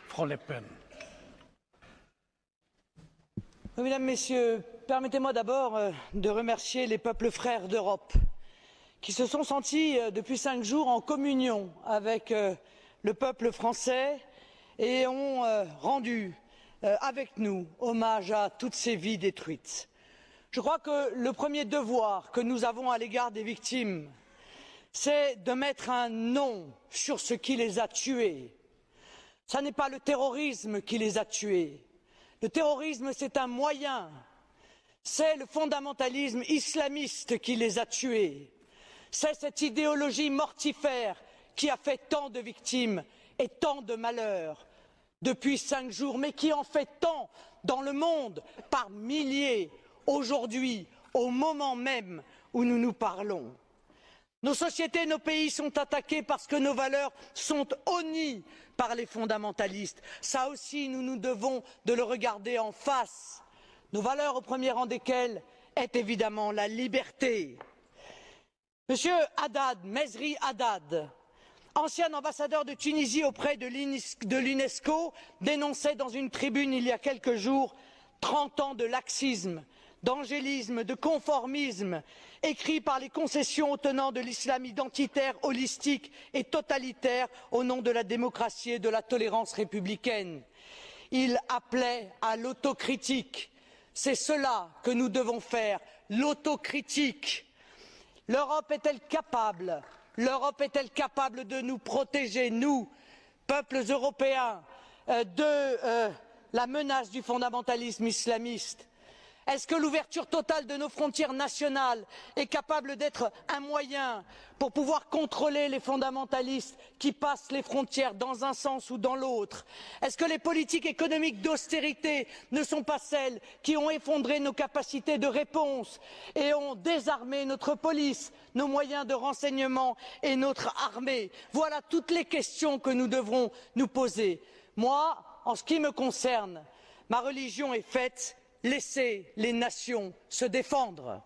Frau Le Pen. Mesdames, Messieurs, permettez-moi d'abord de remercier les peuples frères d'Europe qui se sont sentis depuis 5 jours en communion avec le peuple français et ont rendu avec nous hommage à toutes ces vies détruites. Je crois que le premier devoir que nous avons à l'égard des victimes, c'est de mettre un nom sur ce qui les a tués. Ce n'est pas le terrorisme qui les a tués. Le terrorisme, c'est un moyen. C'est le fondamentalisme islamiste qui les a tués. C'est cette idéologie mortifère qui a fait tant de victimes et tant de malheurs depuis 5 jours, mais qui en fait tant dans le monde par milliers aujourd'hui, au moment même où nous nous parlons. Nos sociétés, nos pays sont attaqués parce que nos valeurs sont honnies par les fondamentalistes. Ça aussi, nous nous devons de le regarder en face. Nos valeurs, au premier rang desquelles est évidemment la liberté. Monsieur Haddad, Mezri Haddad, ancien ambassadeur de Tunisie auprès de l'UNESCO, dénonçait dans une tribune il y a quelques jours 30 ans de laxisme, d'angélisme, de conformisme, écrit par les concessions aux tenants de l'islam identitaire, holistique et totalitaire au nom de la démocratie et de la tolérance républicaine. Il appelait à l'autocritique. C'est cela que nous devons faire, l'autocritique. L'Europe est-elle capable de nous protéger, nous, peuples européens, de la menace du fondamentalisme islamiste? Est-ce que l'ouverture totale de nos frontières nationales est capable d'être un moyen pour pouvoir contrôler les fondamentalistes qui passent les frontières dans un sens ou dans l'autre? Est-ce que les politiques économiques d'austérité ne sont pas celles qui ont effondré nos capacités de réponse et ont désarmé notre police, nos moyens de renseignement et notre armée? Voilà toutes les questions que nous devrons nous poser. Moi, en ce qui me concerne, ma religion est faite. Laissez les nations se défendre.